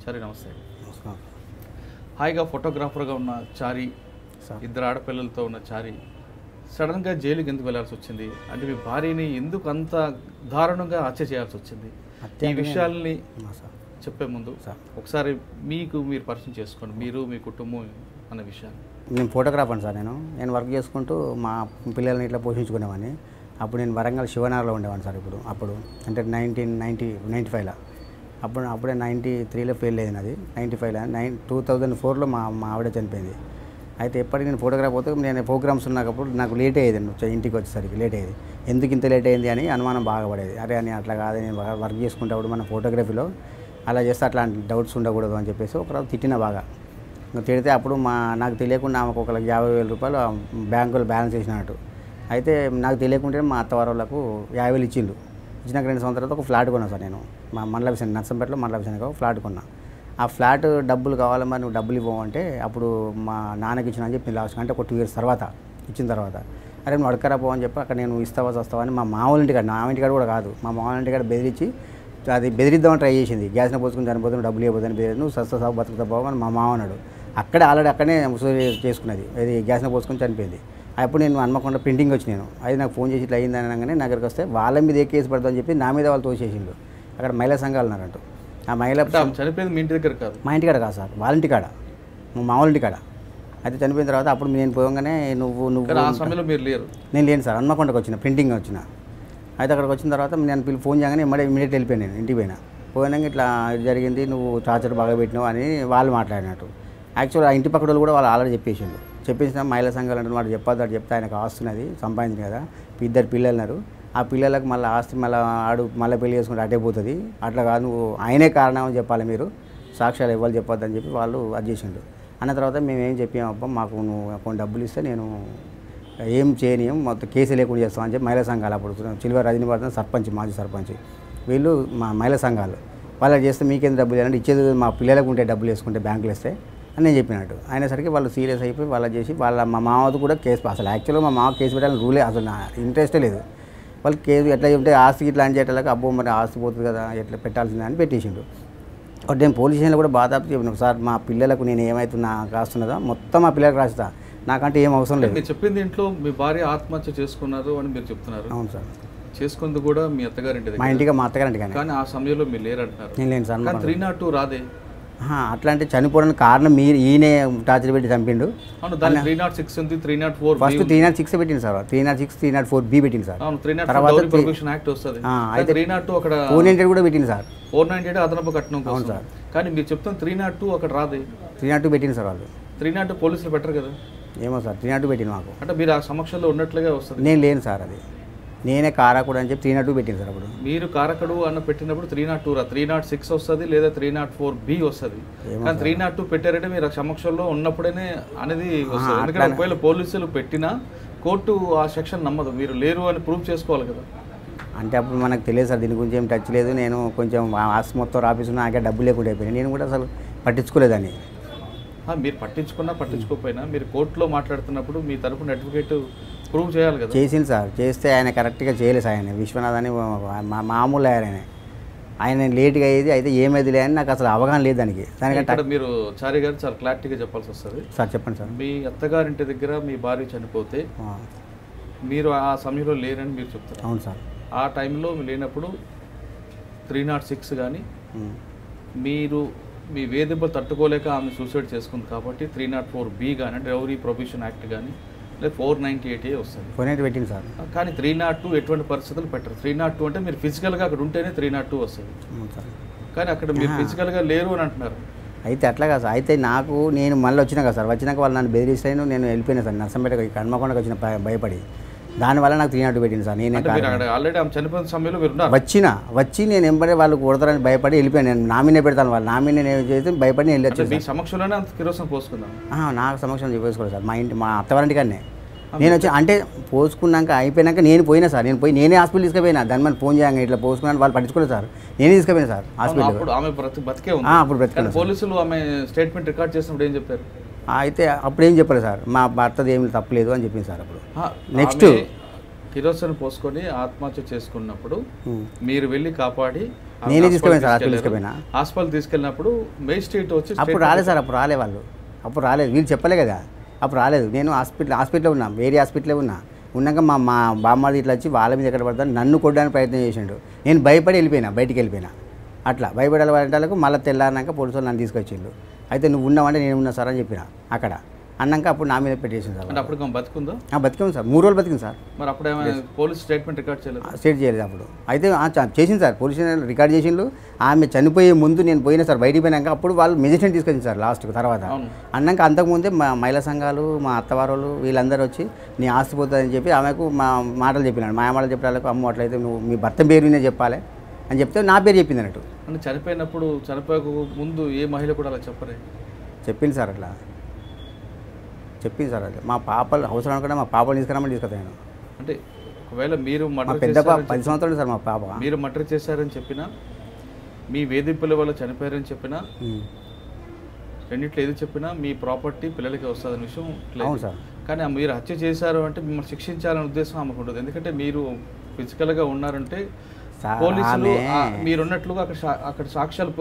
సరే నమస్తే. హాయిగా ఫోటోగ్రాఫర్గా ఉన్న చారి, ఇద్దరు ఆడపిల్లలతో ఉన్న చారి సడన్గా జైలుకి ఎందుకు వెళ్ళాల్సి వచ్చింది? అంటే మీ భార్యని ఎందుకు అంత దారుణంగా హత్య చేయాల్సి వచ్చింది? ఈ విషయాల్ని చెప్పే ముందు ఒకసారి మీరు పరిచయం చేసుకోండి, మీరు మీ కుటుంబం అన్న విషయాన్ని. నేను ఫోటోగ్రాఫర్ సార్. నేను వర్క్ చేసుకుంటూ మా పిల్లల్ని ఇట్లా పోషించుకునేవాడిని. అప్పుడు నేను వరంగల్ శివనగర్లో ఉండేవాడిని సార్. అప్పుడు అంటే 1995లో అప్పుడే 93లో ఫెయిల్ అయింది. అది 95లో 2004లో మా ఆవిడ చనిపోయింది. అయితే ఎప్పటికీ నేను ఫోటోగ్రాఫ్ పోతే నేను ప్రోగ్రామ్స్ ఉన్నప్పుడు నాకు లేట్ అయ్యేది, ఇంటికి వచ్చేసరికి లేట్ అయ్యేది. ఎందుకు ఇంత లేట్ అయింది అని అనుమానం బాగా పడేది. అరే అని అట్లా కాదు, నేను వర్క్ చేసుకుంటప్పుడు మన ఫోటోగ్రఫీలో అలా చేస్తే అట్లాంటి డౌట్స్ ఉండకూడదు అని చెప్పేసి ఒకరోజు తిట్టిన బాగా. తిడితే అప్పుడు నాకు తెలియకుండా ఆమెకు ఒక 50,000 రూపాయలు బ్యాంకులో బ్యాలెన్స్ వేసినట్టు. అయితే నాకు తెలియకుంటే మా అత్తవారి వాళ్ళకు 50,000 ఇచ్చిండు. ఇచ్చినాక 2 సంవత్సరాల తర్వాత ఒక ఫ్లాట్ కొన్నాను సార్. నేను మా మండలభిషేకం నర్సంపేటలో మండలభిషేకం ఫ్లాట్ కొన్నా. ఆ ఫ్లాట్ డబ్బులు కావాలి, మరి నువ్వు డబ్బులు ఇవ్వమంటే అప్పుడు మా నాన్నకి ఇచ్చిన అని చెప్పి లాస్ట్ అంటే ఒక 2 years తర్వాత ఇచ్చిన తర్వాత, అరే నువ్వు అడకరా పో అని చెప్పి అక్కడ నేను ఇస్తావా వస్తావా అని మా మామూలు ఇంటికాడ, నా ఇంటికాడ కూడా కాదు, మా మామూలు ఇంటికాడ బెదిరించి అది బెదిరిద్దామని ట్రై చేసింది. గ్యాస్ని పోసుకుని చనిపోతుంది, డబ్బులు ఇవ్వబోదని బెదిరి, నువ్వు సస్తా సాగు బతుకుతా బాబు అని మా మామ అన్నాడు. ఆల్రెడీ అక్కడనే చేసుకున్నది, అది గ్యాస్ని పోసుకొని చనిపోయింది. అప్పుడు నేను హన్మకొండ ప్రింటింగ్ వచ్చి అది నాకు ఫోన్ చేసి ఇట్లా అయిందని అనగానే నా దగ్గరికి వస్తే వాళ్ళ మీద ఏ కేసు పడుతుందని చెప్పి నా మీద వాళ్ళు తోసేసిండు. అక్కడ మహిళా సంఘాలు ఉన్నారంటూ. ఆ మహిళ చనిపోయింది మీ ఇంటి దగ్గర కాదు, మా ఇంటికాడ కాదు సార్, వాళ్ళ ఇంటికాడ, మా మామూలు ఇంటికాడ. అయితే చనిపోయిన తర్వాత అప్పుడు నేను పోగానే నువ్వు ఆ సమయంలో మీరు లేరు? నేను లేను సార్, హన్మకొండకు వచ్చిన ప్రింటింగ్ వచ్చిన. అయితే అక్కడికి వచ్చిన తర్వాత నేను ఫోన్ చేయగానే ఇమీడియట్ వెళ్ళిపోయాను. నేను ఇంటికి పోయినాక ఇట్లా జరిగింది, నువ్వు టార్చర్ బాగా పెట్టినావు అని వాళ్ళు మాట్లాడినట్టు. యాక్చువల్గా ఆ ఇంటి పక్కన కూడా వాళ్ళు ఆల్రెడీ చెప్పేసిండు. చెప్పేసిన మహిళా సంఘాలు అంటే వాడు చెప్పొద్దు, అటు చెప్తే ఆయనకు ఆస్తున్నది సంపాదించింది కదా, 2 పిల్లలు ఉన్నారు, ఆ పిల్లలకు మళ్ళీ ఆస్తి మళ్ళీ పెళ్లి చేసుకుంటే అటే పోతుంది, అట్లా కాదు నువ్వు ఆయనే కారణం అని చెప్పాలి, మీరు సాక్ష్యాలు ఇవ్వాలి చెప్పొద్దు అని చెప్పి వాళ్ళు అది చేసిండు. అన్న తర్వాత మేము ఏం చెప్పామబ్బా, మాకు నువ్వు కొన్ని డబ్బులు ఇస్తే నేను ఏం చేయనీయం, మొత్తం కేసు లేకుండా చేస్తామని చెప్పి మహిళా సంఘాలు, అప్పుడు చిల్వ రజనీవర్ధన్ సర్పంచ్, మాజీ సర్పంచ్, వీళ్ళు మా మహిళా సంఘాలు వాళ్ళకి చేస్తే మీకేం డబ్బులు ఇవ్వాలంటే ఇచ్చేది మా పిల్లలకు ఉంటే డబ్బులు వేసుకుంటే బ్యాంకులు ఇస్తే అని నేను చెప్పినట్టు. అయినసరికి వాళ్ళు సీరియస్ అయిపోయి వాళ్ళ చేసి మా మామది కూడా కేసు, అసలు యాక్చువల్గా మా మామ కేసు పెట్టాలని రూలే, అసలు నా ఇంట్రెస్టే లేదు. వాళ్ళు కేసు ఎట్లా చెప్తే ఆస్తికి ఇట్లా అని చేయటాలకు అబ్బో మరి ఆస్తి పోతుంది కదా ఎట్లా పెట్టాల్సిందే అని పెట్టేసిండు. ఒకటి నేను పోలీస్ స్టేషన్లో కూడా బాధ చెప్పినాను సార్, మా పిల్లలకు నేను ఏమవుతున్నా రాస్తున్నదో మొత్తం మా పిల్లలకు రాస్తా, నాకంటే ఏం అవసరం లేదు. మీరు చెప్పింది ఇంట్లో మీ భార్య ఆత్మహత్య చేసుకున్నారు అని మీరు చెప్తున్నారు. అవును సార్. చేసుకుంది కూడా మీ అత్తగారింటి, మా ఇంటిగా, మా అత్తగారింటి. కానీ ఆ సమయంలో మీరు లేరంటున్నారు. నేను లేను సార్. 302 రాదే? అట్లా అంటే చనిపోవడానికి కారణం ఈయనే టార్చర్ పెట్టి చంపిండు. 306 ఉంది, 304 ఫస్ట్ 306 పెట్టింది సార్, 306 304B పెట్టింది సార్. తర్వాత యాక్ట్ వస్తుంది, అయితే 302 అక్కడ 498 కూడా పెట్టింది సార్. 498 అదనపు కట్నం. అవును సార్. కానీ మీరు చెప్తున్న 302 అక్కడ రాదే? 302 పెట్టింది సార్ వాళ్ళు. 302 పోలీసులు పెట్టరు కదా? ఏమో సార్, 302 పెట్టింది మాకు. అంటే మీరు ఆ సమక్షంలో ఉన్నట్లుగా వస్తుంది. నేను లేను సార్, అది నేనే కారకుడు అని చెప్పి 302 పెట్టింది సార్. అప్పుడు మీరు కారకుడు అన్న పెట్టినప్పుడు 302 రా, 306 వస్తుంది లేదా 304B వస్తుంది. కానీ 302 పెట్టారంటే మీరు సమక్షంలో ఉన్నప్పుడేనే అనేది వస్తుంది. ఎందుకంటే ఒకవేళ పోలీసులు పెట్టినా కోర్టు ఆ సెక్షన్ నమ్మదు, మీరు లేరు అని ప్రూవ్ చేసుకోవాలి కదా. అంటే అప్పుడు మనకు తెలియదు సార్, దీని గురించి ఏం టచ్ లేదు. నేను కొంచెం ఆస్తి మొత్తం రాపిస్తున్నా, నాకే డబ్బు లేకుండా అయిపోయినాయి. నేను కూడా అసలు పట్టించుకోలేదని. మీరు పట్టించుకోకపోయినా మీరు కోర్టులో మాట్లాడుతున్నప్పుడు మీ తరపున అడ్వకేట్ ప్రూవ్ చేయాలి కదా. చేసింది సార్, చేస్తే ఆయన కరెక్ట్గా చేయలేదు. ఆయన విశ్వనాథ్ అని మామూలు ఆయన లేట్గా అయ్యేది, అయితే ఏమైంది లే అని నాకు అసలు అవగాహన లేదు దానికి. దానికంటే మీరు చారి గారు చాలా క్లారిటీగా చెప్పాల్సి వస్తుంది సార్. చెప్పండి సార్. మీ అత్తగారింటి దగ్గర మీ భార్య చనిపోతే మీరు ఆ సమయంలో లేరని మీరు చెప్తారు. అవును సార్. ఆ టైంలో లేనప్పుడు 306 కానీ మీరు మీ వేధింపులు తట్టుకోలేక ఆమె సూసైడ్ చేసుకుంది కాబట్టి 304B కానీ అంటే డౌరీ ప్రొహిబిషన్ యాక్ట్ కానీ లేదా 498A వస్తుంది. 498 పెట్టింది సార్. కానీ 302 ఎటువంటి పరిస్థితులు పెట్టరు. 302 అంటే మీరు ఫిజికల్గా అక్కడ ఉంటేనే 302 వస్తుంది. కానీ అక్కడ మీరు ఫిజికల్గా లేరు అని అంటున్నారు. అయితే అట్లా కాదు సార్. అయితే నేను మళ్ళీ వచ్చినా కదా సార్, వచ్చినాక వాళ్ళు నన్ను బెదిరిస్తాను, నేను వెళ్ళిపోయినా సార్. నర్సంపేట హన్మకొండకు వచ్చిన భయపడి, దానివల్ల నాకు 302 పెట్టింది సార్. నేను ఆల్రెడీ ఆమె చనిపోయిన సమయంలో వచ్చి నేను ఎంబడే వాళ్ళు కొడతారని భయపడి వెళ్ళిపోయాను. నేను నామినే పెడతాను, వాళ్ళు నామినే నేను చేసి భయపడి నేను వెళ్ళి సమక్షంలోనే అంత కిరోసిన్ పోసుకుందాం. నాకు సమక్షం చెప్పేసుకోలేదు సార్. మా అత్తవారింటికాడనే నేను వచ్చి అంటే పోసుకున్నాక అయిపోయినాక నేను పోయినా సార్. నేనే హాస్పిటల్ తీసుకుపోయినా. దాని మీద ఫోన్ చేయంగా ఇట్లా పోసుకున్నాను, వాళ్ళు పట్టించుకోలేదు సార్. నేనే తీసుకుపోయినా సార్ హాస్పిటల్. అప్పుడు బ్రతికే. పోలీసులు ఆమె స్టేట్మెంట్ రికార్డ్ చేసినప్పుడు ఏం చెప్పారు? అయితే అప్పుడు ఏం చెప్పలేదు సార్, మా భర్తది ఏమి తప్పలేదు అని చెప్పింది సార్. అప్పుడు నెక్స్ట్ కిరోసిన్ పోసుకొని ఆత్మహత్య చేసుకున్నప్పుడు మీరు వెళ్ళి కాపాడి నేనే తీసుకెళ్ళాను సార్, హాస్పిటల్ తీసుకెళ్ళినా. హాస్పిటల్ తీసుకెళ్ళినప్పుడు మేజిస్ట్రేట్ వచ్చి అప్పుడు రాలేదు సార్, అప్పుడు రాలే వాళ్ళు, అప్పుడు రాలేదు, వీళ్ళు చెప్పలే కదా, అప్పుడు రాలేదు. నేను హాస్పిటల్లో ఉన్నా, వేరే హాస్పిటల్లో ఉన్నాక మా బామ్మది ఇట్లా వచ్చి వాళ్ళ మీద ఎక్కడ పడతాను నన్ను కొట్టడానికి ప్రయత్నం చేసిండు. నేను భయపడి వెళ్ళిపోయినా, బయటికి వెళ్ళిపోయినా. అట్లా భయపడాలి వాళ్ళకు మళ్ళీ తెల్లారినాక పోలీసు వాళ్ళు నన్ను తీసుకొచ్చిండు. అయితే నువ్వు ఉన్నావంటే నేను ఉన్నా సార్ అని చెప్పిన. అక్కడ అన్నాక అప్పుడు నా మీద పెట్టేసింది సార్. అంటే అప్పుడు బతుకుందో? బతికింది సార్, 3 రోజులు బతికింది సార్. మరి అప్పుడు ఏమైనా పోలీస్ స్టేట్మెంట్ రికార్డ్ చేయలేదు? స్టేట్ చేయలేదు అప్పుడు. అయితే చేసింది సార్, పోలీస్ రికార్డ్ చేసిండు. ఆమె చనిపోయే ముందు నేను పోయినా సార్, బయటికి పోయినాక అప్పుడు వాళ్ళు మెజిస్ట్రేట్ తీసుకొచ్చింది సార్ లాస్ట్కి. తర్వాత అన్నాక అంతకుముందే మా మహిళా సంఘాలు, మా అత్తవారు వీళ్ళందరూ వచ్చి నీ ఆస్తి పోతుందని చెప్పి ఆమెకు మా మాటలు చెప్పినాడు. మా మాటలు చెప్పడానికి అమ్మ అట్లయితే నువ్వు మీ భర్త పేరునే చెప్పాలి అని చెప్తే నా పేరు చెప్పింది అన్నట్టు. అంటే చనిపోయినప్పుడు చనిపోయక ముందు ఏ మహిళ కూడా అలా చెప్పరే? చెప్పింది సార్, అట్లా చెప్పింది సార్. అట్లా మా పాపలు అవసరం అనుకుంటే మా పాపలు తీసుకురామని తీసుకొస్తాను. అంటే ఒకవేళ మీరు మా మర్డర్ పెద్ద పాప 10 సంవత్సరాలు సార్ మా పాప. మీరు మర్డర్ చేశారని చెప్పినా, మీ వేధింపుల వల్ల చనిపోయారని చెప్పినా, రెండిట్లో ఏది చెప్పినా మీ ప్రాపర్టీ పిల్లలకి వస్తుందనే విషయం అవును సార్. కానీ మీరు హత్య చేశారు అంటే మిమ్మల్ని శిక్షించాలనే ఉద్దేశం ఆమెకు ఉంటుంది. ఎందుకంటే మీరు ఫిజికల్గా ఉన్నారంటే పోలీసులు మీరున్నట్లుగా అక్కడ సాక్ష్యాలు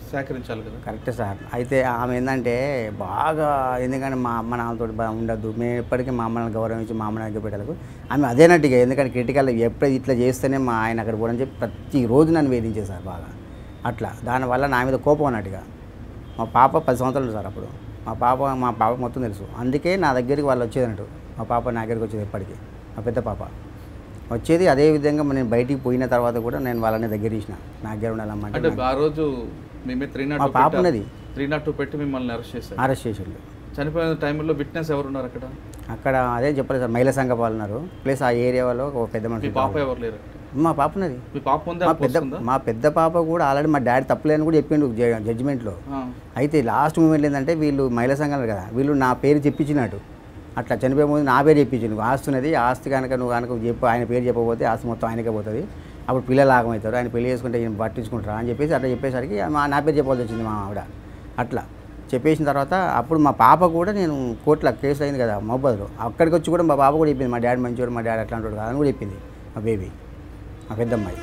సేకరించాలి కదా. కరెక్టే సార్. అయితే ఆమె ఏంటంటే బాగా, ఎందుకంటే మా అమ్మ నాన్నతో ఉండద్దు, మేము ఎప్పటికీ మా అమ్మని గౌరవించి మా అమ్మని పెట్టాలకు ఆమె అదేనట్టుగా. ఎందుకంటే క్రిటికల్ ఎప్పుడు ఇట్లా చేస్తేనే మా ఆయన అక్కడ పోవడం చెప్పి ప్రతిరోజు నన్ను వేధించేది సార్ బాగా. అట్లా దానివల్ల నా మీద కోపం అన్నట్టుగా. మా పాప 10 సంవత్సరాలు సార్ అప్పుడు. మా పాప మొత్తం తెలుసు. అందుకే నా దగ్గరికి వాళ్ళు వచ్చేది అన్నట్టు. మా పాప నా దగ్గరికి వచ్చేది ఎప్పటికీ. మా పెద్ద పాప వచ్చేది. అదే విధంగా నేను బయటికి పోయిన తర్వాత కూడా నేను వాళ్ళని దగ్గర తీసిన, నా దగ్గర ఉండాలన్నమాట. అంటే ఆ రోజు మేమే 302 పాప ఉన్నది, 302 పెట్టి మిమ్మల్ని అరెస్ట్ చేశారు. చనిపోయిన టైంలో విట్నెస్ ఎవరు ఉన్నారు అక్కడ? అక్కడ అదే చెప్పలేదు సార్, మహిళా సంఘ వాళ్ళు ఉన్నారు. ప్లస్ ఆ ఏరియాలో ఒక పెద్ద మనిషి. పాప ఎవరు లేరు? మా పాప ఉన్నది. మీ పాప ఉందా? మా పెద్ద పాప కూడా ఆల్రెడీ మా డాడీ తప్పలేదని కూడా చెప్పిండు జడ్జిమెంట్లో. అయితే లాస్ట్ మూమెంట్ ఏంటంటే వీళ్ళు మహిళా సంఘాలు కదా, వీళ్ళు నా పేరు చెప్పించినట్టు. అట్లా చనిపోయే ముందు నా పేరు చెప్పించు, నువ్వు ఆస్తున్నది, ఆస్తి కనుక నువ్వు కనుక చెప్పు, ఆయన పేరు చెప్పకపోతే ఆస్తి మొత్తం ఆయనకే పోతుంది, అప్పుడు పిల్లలు ఆగమవుతారు, ఆయన పెళ్లి చేసుకుంటే ఈయన పట్టించుకుంటారా అని చెప్పేసి అట్లా చెప్పేసరికి నా పేరు చెప్పాల్సి వచ్చింది మా ఆవిడ. అట్లా చెప్పేసిన తర్వాత అప్పుడు మా పాప కూడా, నేను కోర్టులో కేసు అయింది కదా మహబూబ్లో, అక్కడికి వచ్చి కూడా మా పాప కూడా చెప్పింది, మా డాడీ మంచివాడు, మా డాడీ అట్లా అంటాడు కాదని కూడా చెప్పింది మా బేబీ, మా పెద్దమ్మాయి.